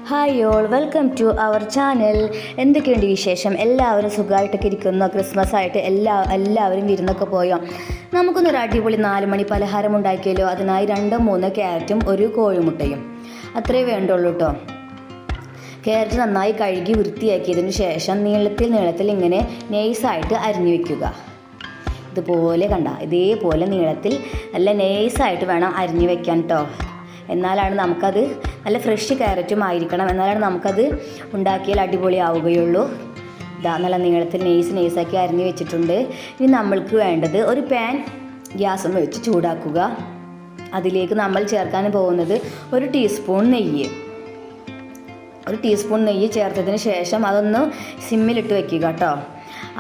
Hi all, welcome to our channel. എന്തൊക്കെയുണ്ട് വിശേഷം? എല്ലാവരും സുഖമായിട്ടൊക്കെ ഇരിക്കുന്നു. ക്രിസ്മസ് ആയിട്ട് എല്ലാവരും വിരുന്നൊക്കെ പോയോ? നമുക്കൊന്നൊരു അടിപൊളി 4 മണി പലഹാരം ഉണ്ടാക്കിയല്ലോ. അതിനായി 2-3 ക്യാരറ്റും ഒരു കോഴിമുട്ടയും അത്രേ വേണ്ടുള്ളൂ കേട്ടോ. ക്യാരറ്റ് നന്നായി കഴുകി വൃത്തിയാക്കിയതിന് ശേഷം നീളത്തിൽ ഇങ്ങനെ നൈസായിട്ട് അരിഞ്ഞു വയ്ക്കുക. ഇതുപോലെ ഇതേപോലെ നീളത്തിൽ നല്ല നൈസായിട്ട് വേണം അരിഞ്ഞു വെക്കാൻ കേട്ടോ. എന്നാലാണ് നമുക്കത് നല്ല ഫ്രഷ് ക്യാരറ്റും ആയിരിക്കണം. എന്നാലാണ് നമുക്കത് ഉണ്ടാക്കിയാൽ അടിപൊളിയാവുകയുള്ളൂ. നല്ല നീളത്തിൽ നൈസാക്കി അരിഞ്ഞ് വെച്ചിട്ടുണ്ട്. ഇനി നമ്മൾക്ക് വേണ്ടത് ഒരു പാൻ ഗ്യാസും വെച്ച് ചൂടാക്കുക. അതിലേക്ക് നമ്മൾ ചേർക്കാൻ പോകുന്നത് 1 ടീസ്പൂൺ നെയ്യ്. 1 ടീസ്പൂൺ നെയ്യ് ചേർത്തതിന് ശേഷം അതൊന്ന് സിമ്മിലിട്ട് വെക്കുക കേട്ടോ.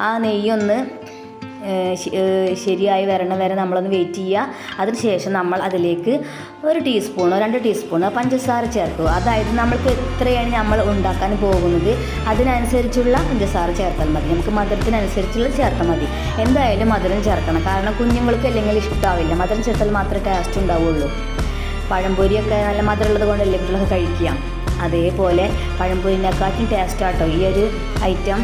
ആ നെയ്യൊന്ന് ശരിയായി വരണ വരെ നമ്മളൊന്ന് വെയിറ്റ് ചെയ്യുക. അതിനുശേഷം നമ്മൾ അതിലേക്ക് 1 ടീസ്പൂണോ 2 ടീസ്പൂണോ പഞ്ചസാര ചേർക്കുക. അതായത് നമ്മൾക്ക് എത്രയാണ് നമ്മൾ ഉണ്ടാക്കാൻ പോകുന്നത് അതിനനുസരിച്ചുള്ള പഞ്ചസാര ചേർത്താൽ മതി. നമുക്ക് മധുരത്തിനനുസരിച്ചുള്ള ചേർത്താൽ മതി. എന്തായാലും മധുരം ചേർക്കണം, കാരണം കുഞ്ഞുങ്ങൾക്ക് അല്ലെങ്കിൽ ഇഷ്ടമാവില്ല. മധുരം ചേർത്താൽ മാത്രമേ ടേസ്റ്റ് ഉണ്ടാവുള്ളൂ. പഴംപൊരിയൊക്കെ നല്ല മധുരമുള്ളത് കൊണ്ടല്ലേ കുട്ടികളൊക്കെ കഴിക്കുക. അതേപോലെ പഴംപൊരിനെക്കാട്ടും ടേസ്റ്റാട്ടോ ഈ ഒരു ഐറ്റം.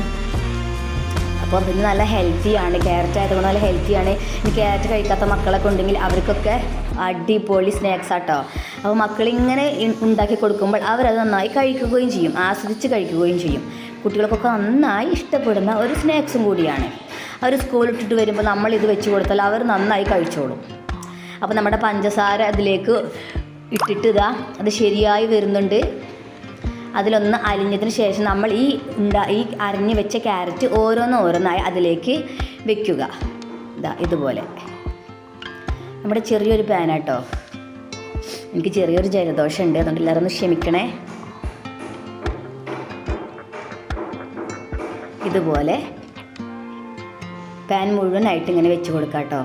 അപ്പോൾ പിന്നെ നല്ല ഹെൽത്തിയാണ്. ക്യാരറ്റ് ആയതുകൊണ്ട് നല്ല ഹെൽത്തിയാണ്. ഇനി ക്യാരറ്റ് കഴിക്കാത്ത മക്കളൊക്കെ ഉണ്ടെങ്കിൽ അവർക്കൊക്കെ അടിപൊളി സ്നാക്സ് ആട്ടോ. അപ്പോൾ മക്കളിങ്ങനെ ഉണ്ടാക്കി കൊടുക്കുമ്പോൾ അവരത് നന്നായി കഴിക്കുകയും ചെയ്യും, ആസ്വദിച്ച് കഴിക്കുകയും ചെയ്യും. കുട്ടികൾക്കൊക്കെ നന്നായി ഇഷ്ടപ്പെടുന്ന ഒരു സ്നാക്സും കൂടിയാണ്. അവർ സ്കൂളിട്ടിട്ട് വരുമ്പോൾ നമ്മളിത് വെച്ച് കൊടുത്താൽ അവർ നന്നായി കഴിച്ചോളും. അപ്പോൾ നമ്മുടെ പഞ്ചസാര അതിലേക്ക് ഇട്ടിട്ട് അത് ശരിയായി വരുന്നുണ്ട്. അതിലൊന്ന് അലിഞ്ഞതിന് ശേഷം നമ്മൾ ഈ അരിഞ്ഞ് വെച്ച ക്യാരറ്റ് ഓരോന്നായി അതിലേക്ക് വെക്കുക. ഇതുപോലെ. നമ്മുടെ ചെറിയൊരു പാനാട്ടോ. എനിക്ക് ചെറിയൊരു ജലദോഷം ഉണ്ട്, അതുകൊണ്ട് എല്ലാവരും ഒന്ന് ക്ഷമിക്കണേ. ഇതുപോലെ പാൻ മുഴുവനായിട്ട് ഇങ്ങനെ വെച്ച് കൊടുക്കാം കേട്ടോ.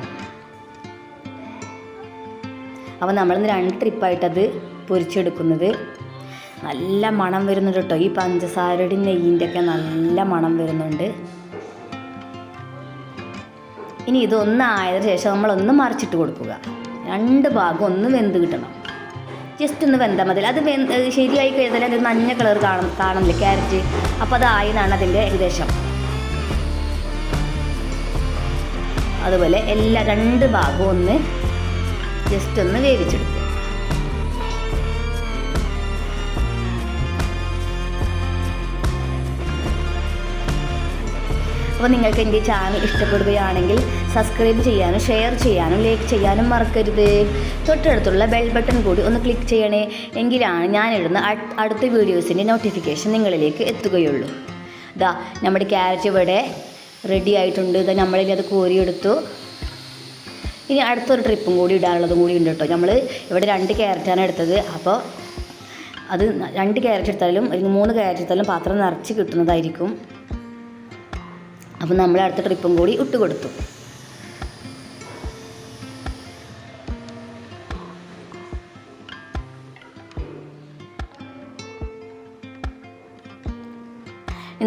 അപ്പോൾ നമ്മളിന്ന് 2 ട്രിപ്പായിട്ടത് പൊരിച്ചെടുക്കുന്നത്. നല്ല മണം വരുന്നുണ്ട് കേട്ടോ. ഈ പഞ്ചസാരയുടെയും നെയ്യിൻ്റെ ഒക്കെ നല്ല മണം വരുന്നുണ്ട്. ഇനി ഇതൊന്ന് ആയതിനു ശേഷം നമ്മളൊന്ന് മറിച്ചിട്ട് കൊടുക്കുക. 2 ഭാഗം ഒന്ന് വെന്ത് കിട്ടണം. ജസ്റ്റ് ഒന്ന് വെന്താൽ മതി. അത് ശരിയായി കഴിഞ്ഞാൽ ഒരു മഞ്ഞ കളർ കാണില്ലേ ക്യാരറ്റ്, അപ്പോൾ അതായെന്നാണ് അതിൻ്റെ ഏകദേശം. അതുപോലെ 2 ഭാഗവും ഒന്ന് ജസ്റ്റ് ഒന്ന് വേവിച്ചെടുക്കുക. അപ്പോൾ നിങ്ങൾക്ക് എൻ്റെ ചാനൽ ഇഷ്ടപ്പെടുകയാണെങ്കിൽ സബ്സ്ക്രൈബ് ചെയ്യാനും ഷെയർ ചെയ്യാനും ലൈക്ക് ചെയ്യാനും മറക്കരുത്. തൊട്ടടുത്തുള്ള ബെൽ ബട്ടൺ കൂടി ഒന്ന് ക്ലിക്ക് ചെയ്യണേ. എങ്കിലാണ് ഞാനിടുന്ന അടുത്ത വീഡിയോസിൻ്റെ നോട്ടിഫിക്കേഷൻ നിങ്ങളിലേക്ക് എത്തുകയുള്ളൂ. നമ്മുടെ ക്യാരറ്റ് ഇവിടെ റെഡി ആയിട്ടുണ്ട്. നമ്മളിനി അത് കോരിയെടുത്തു. ഇനി അടുത്തൊരു ട്രിപ്പും കൂടി ഇടാനുള്ളതും കൂടി ഉണ്ട് കേട്ടോ. നമ്മൾ ഇവിടെ 2 ക്യാരറ്റാണ് എടുത്തത്. അപ്പോൾ അത് 2 ക്യാരറ്റ് എടുത്താലും അല്ലെങ്കിൽ 3 ക്യാരറ്റ് എടുത്താലും പാത്രം നിറച്ച് കിട്ടുന്നതായിരിക്കും. അപ്പോൾ നമ്മൾ അടുത്ത ട്രിപ്പും കൂടി ഇട്ട് കൊടുത്തു.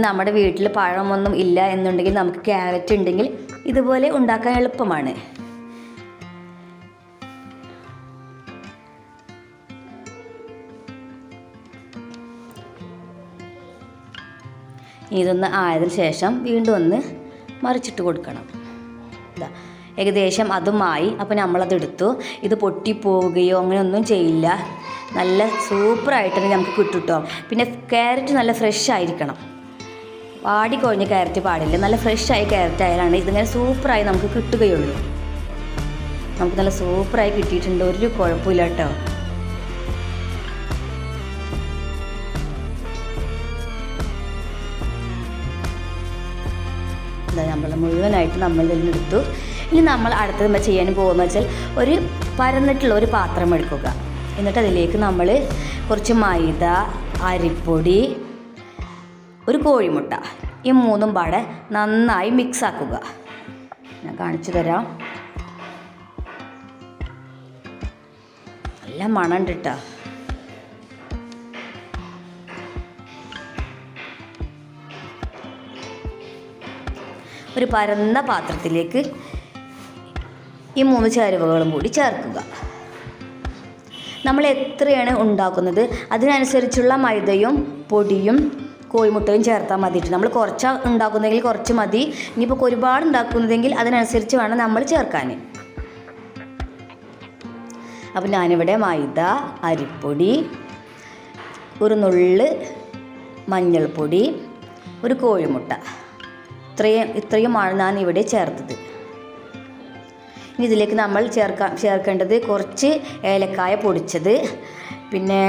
നമ്മുടെ വീട്ടിൽ പഴമൊന്നും ഇല്ല എന്നുണ്ടെങ്കിൽ നമുക്ക് ക്യാരറ്റ് ഉണ്ടെങ്കിൽ ഇതുപോലെ ഉണ്ടാക്കാൻ എളുപ്പമാണ്. ഇതൊന്ന് ആയതിനു ശേഷം വീണ്ടും ഒന്ന് മറിച്ചിട്ട് കൊടുക്കണം. ഏകദേശം അതുമായി. അപ്പോൾ നമ്മളതെടുത്തു. ഇത് പൊട്ടിപ്പോവുകയോ അങ്ങനെയൊന്നും ചെയ്യില്ല. നല്ല സൂപ്പറായിട്ട് തന്നെ നമുക്ക് കിട്ടും കേട്ടോ. പിന്നെ ക്യാരറ്റ് നല്ല ഫ്രഷ് ആയിരിക്കണം. വാടിക്കൊഴിഞ്ഞ ക്യാരറ്റ് പാടില്ല. നല്ല ഫ്രഷായ ക്യാരറ്റ് ആയാലാണ് ഇതിങ്ങനെ സൂപ്പറായി നമുക്ക് കിട്ടുകയുള്ളൂ. നമുക്ക് നല്ല സൂപ്പറായി കിട്ടിയിട്ടുണ്ട്, ഒരു കുഴപ്പമില്ല കേട്ടോ. നമ്മൾ മുഴുവനായിട്ട് നമ്മൾ ഇതിലെടുത്തു. ഇനി നമ്മൾ അടുത്തത് ചെയ്യാൻ പോകുന്നത് വെച്ചാൽ ഒരു പരന്നിട്ടുള്ള ഒരു പാത്രം എടുക്കുക. എന്നിട്ട് അതിലേക്ക് നമ്മൾ കുറച്ച് മൈദ, അരിപ്പൊടി, ഒരു കോഴിമുട്ട, ഈ 3ഉം പാടെ നന്നായി മിക്സ് ആക്കുക. ഞാൻ കാണിച്ചു തരാം. നല്ല മണം ഉണ്ട് കേട്ടോ. ഒരു പരന്ന പാത്രത്തിലേക്ക് ഈ 3 ചേരുവകളും കൂടി ചേർക്കുക. നമ്മൾ എത്രയാണ് ഉണ്ടാക്കുന്നത് അതിനനുസരിച്ചുള്ള മൈദയും പൊടിയും കോഴിമുട്ടയും ചേർത്താൽ മതിയിട്ട്. നമ്മൾ കുറച്ച് ഉണ്ടാക്കുന്നതെങ്കിൽ കുറച്ച് മതി. ഇനിയിപ്പോൾ ഒരുപാട് ഉണ്ടാക്കുന്നതെങ്കിൽ അതിനനുസരിച്ച് വേണം നമ്മൾ ചേർക്കാൻ. അപ്പോൾ ഞാനിവിടെ മൈദ, അരിപ്പൊടി, ഒരു നുള്ള് മഞ്ഞൾപ്പൊടി, ഒരു കോഴിമുട്ട, ഇത്രയുമാണ് ഞാൻ ഇവിടെ ചേർത്തത്. ഇനി ഇതിലേക്ക് നമ്മൾ ചേർക്കേണ്ടത് കുറച്ച് ഏലക്കായ പൊടിച്ചത്, പിന്നെ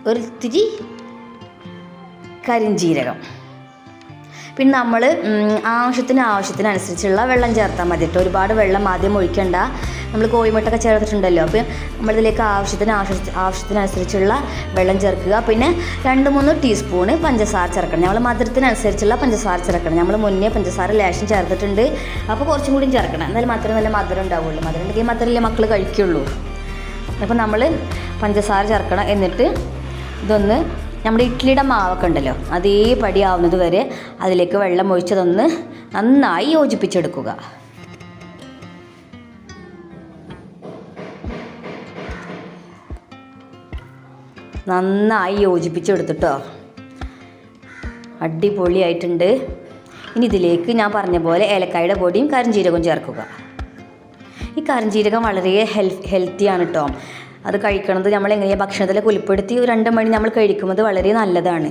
ഒരു ഇത്തിരി കരിഞ്ജീരകം, പിന്നെ നമ്മൾ ആവശ്യത്തിനനുസരിച്ചുള്ള വെള്ളം ചേർത്താൽ മതി കേട്ടോ. ഒരുപാട് വെള്ളം ആദ്യം ഒഴിക്കണ്ട. നമ്മൾ കോഴിമുട്ടൊക്കെ ചേർത്തിട്ടുണ്ടല്ലോ, അപ്പം നമ്മളിതിലേക്ക് ആവശ്യത്തിനനുസരിച്ചുള്ള വെള്ളം ചേർക്കുക. പിന്നെ 2-3 ടീസ്പൂണ് പഞ്ചസാര ചേർക്കണം. നമ്മൾ മധുരത്തിനനുസരിച്ചുള്ള പഞ്ചസാര ചേർക്കണം. നമ്മൾ മുന്നേ പഞ്ചസാര ലേശം ചേർത്തിട്ടുണ്ട്, അപ്പോൾ കുറച്ചും കൂടി ചേർക്കണം. എന്നാലും മാത്രമേ നല്ല മധുരം ഉണ്ടാവുള്ളൂ. മധുരം ഉണ്ടെങ്കിൽ മധുരമല്ലേ മക്കൾ കഴിക്കുള്ളൂ. അപ്പോൾ നമ്മൾ പഞ്ചസാര ചേർക്കണം. എന്നിട്ട് ഇതൊന്ന് നമ്മുടെ ഇഡ്ഡലിയുടെ മാവൊക്കെ ഉണ്ടല്ലോ അതേപടി ആവുന്നത് വരെ അതിലേക്ക് വെള്ളം ഒഴിച്ചതൊന്ന് നന്നായി യോജിപ്പിച്ചെടുക്കുക. നന്നായി യോജിപ്പിച്ചെടുത്തിട്ടോ, അടിപൊളിയായിട്ടുണ്ട്. ഇനി ഇതിലേക്ക് ഞാൻ പറഞ്ഞ പോലെ ഏലക്കായുടെ പൊടിയും കരിഞ്ജീരകവും ചേർക്കുക. ഈ കരിഞ്ജീരകം വളരെ ഹെൽത്തിയാണ് കേട്ടോ. അത് കഴിക്കണത് നമ്മൾ എങ്ങനെയാണ് ഭക്ഷണത്തിലേക്ക് ഉൾപ്പെടുത്തി 2 മണി നമ്മൾ കഴിക്കുന്നത് വളരെ നല്ലതാണ്.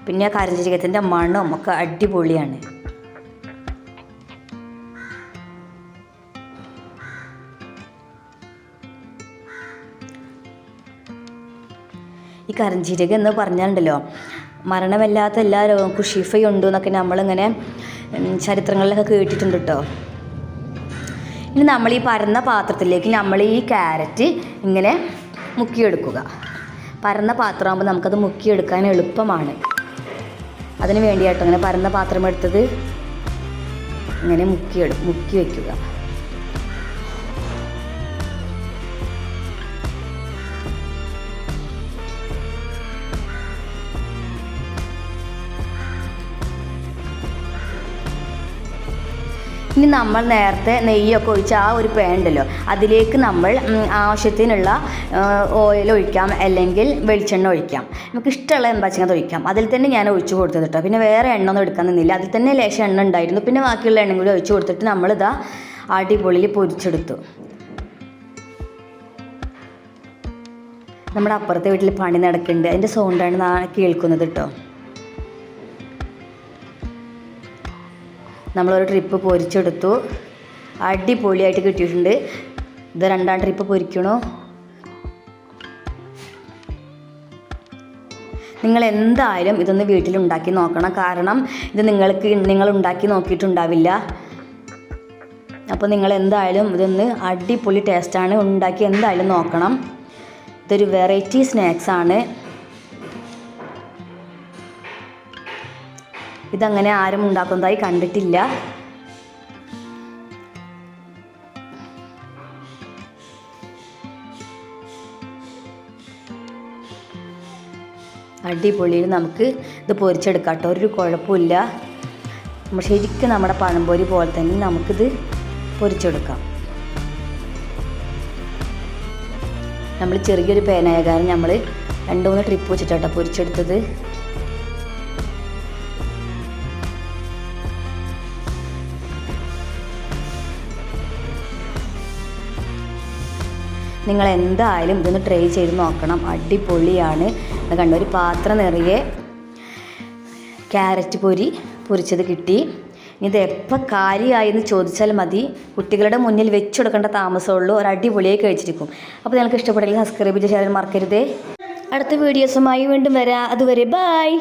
പിന്നെ കരിഞ്ജീരകത്തിൻ്റെ മണം ഒക്കെ അടിപൊളിയാണ്. ഈ കരിഞ്ജീരകം എന്ന് പറഞ്ഞാലുണ്ടല്ലോ മരണമില്ലാത്ത എല്ലാ രോഗങ്ങൾക്കും ഷിഫയുണ്ട് എന്നൊക്കെ നമ്മളിങ്ങനെ ചരിത്രങ്ങളിലൊക്കെ കേട്ടിട്ടുണ്ട് കേട്ടോ. ഇനി നമ്മൾ ഈ പരന്ന പാത്രത്തിലേക്ക് നമ്മൾ ഈ ക്യാരറ്റ് ഇങ്ങനെ മുക്കിയെടുക്കുക. പരന്ന പാത്രമാകുമ്പോൾ നമുക്കത് മുക്കിയെടുക്കാൻ എളുപ്പമാണ്. അതിന് വേണ്ടിയാട്ടോ ഇങ്ങനെ പരന്ന പാത്രം എടുത്തത്. ഇങ്ങനെ മുക്കി വയ്ക്കുക. ഇനി നമ്മൾ നേരത്തെ നെയ്യൊക്കെ ഒഴിച്ച ആ ഒരു പാൻ ഉണ്ടല്ലോ അതിലേക്ക് നമ്മൾ ആവശ്യത്തിനുള്ള ഓയിൽ ഒഴിക്കാം, അല്ലെങ്കിൽ വെളിച്ചെണ്ണ ഒഴിക്കാം. നമുക്ക് ഇഷ്ടമുള്ള എന്താ വെച്ചാൽ അത് ഒഴിക്കാം. അതിൽ തന്നെ ഞാൻ ഒഴിച്ചു കൊടുത്തത് കേട്ടോ. പിന്നെ വേറെ എണ്ണ ഒന്നും എടുക്കാൻ നിന്നില്ല. അതിൽ തന്നെ ലേശം എണ്ണ ഉണ്ടായിരുന്നു. പിന്നെ ബാക്കിയുള്ള എണ്ണ കൂടി ഒഴിച്ചു കൊടുത്തിട്ട് നമ്മളിതാ അടിപൊളിയിൽ പൊരിച്ചെടുത്തു. നമ്മുടെ അപ്പുറത്തെ വീട്ടിൽ പണി നടക്കുന്നുണ്ട്. അതിൻ്റെ സൗണ്ടാണ് കേൾക്കുന്നത് കേട്ടോ. നമ്മളൊരു ട്രിപ്പ് പൊരിച്ചെടുത്തു. അടിപൊളിയായിട്ട് കിട്ടിയിട്ടുണ്ട്. ഇത് 2ാം ട്രിപ്പ് പൊരിക്കണോ. നിങ്ങൾ എന്തായാലും ഇതൊന്ന് വീട്ടിലുണ്ടാക്കി നോക്കണം. കാരണം ഇത് നിങ്ങൾ ഉണ്ടാക്കി നോക്കിയിട്ടുണ്ടാവില്ല. അപ്പോൾ നിങ്ങൾ എന്തായാലും ഇതൊന്ന് അടിപൊളി ടേസ്റ്റാണ്. ഉണ്ടാക്കി എന്തായാലും നോക്കണം. ഇതൊരു വെറൈറ്റി സ്നാക്സാണ്. ഇതങ്ങനെ ആരും ഉണ്ടാക്കുന്നതായി കണ്ടിട്ടില്ല. അടിപൊളിയിൽ നമുക്ക് ഇത് പൊരിച്ചെടുക്കാം കേട്ടോ. ഒരു കുഴപ്പമില്ല. ശരിക്കും നമ്മുടെ പഴംപൊരി പോലെ തന്നെ നമുക്കിത് പൊരിച്ചെടുക്കാം. നമ്മൾ ചെറിയൊരു പേനായ കാരണം നമ്മൾ 2-3 ട്രിപ്പ് വെച്ചിട്ടാട്ടോ പൊരിച്ചെടുത്തത്. നിങ്ങൾ എന്തായാലും ഇതൊന്ന് ട്രൈ ചെയ്ത് നോക്കണം. അടിപൊളിയാണ്. ഇത് കണ്ട ഒരു പാത്രം നിറയെ ക്യാരറ്റ് പൊരിച്ചത് കിട്ടി. ഇത് എപ്പോൾ കാര്യമായി എന്ന് ചോദിച്ചാൽ മതി. കുട്ടികളുടെ മുന്നിൽ വെച്ച് കൊടുക്കേണ്ട താമസമുള്ളൂ. ഒരു അടിപൊളിയായി കഴിച്ചിരിക്കും. അപ്പോൾ നിങ്ങൾക്ക് ഇഷ്ടപ്പെട്ടെങ്കിൽ സബ്സ്ക്രൈബ് ചെയ്ത് ഷെയർ മറക്കരുതേ. അടുത്ത വീഡിയോസുമായി വീണ്ടും വരാം. അതുവരെ ബൈ.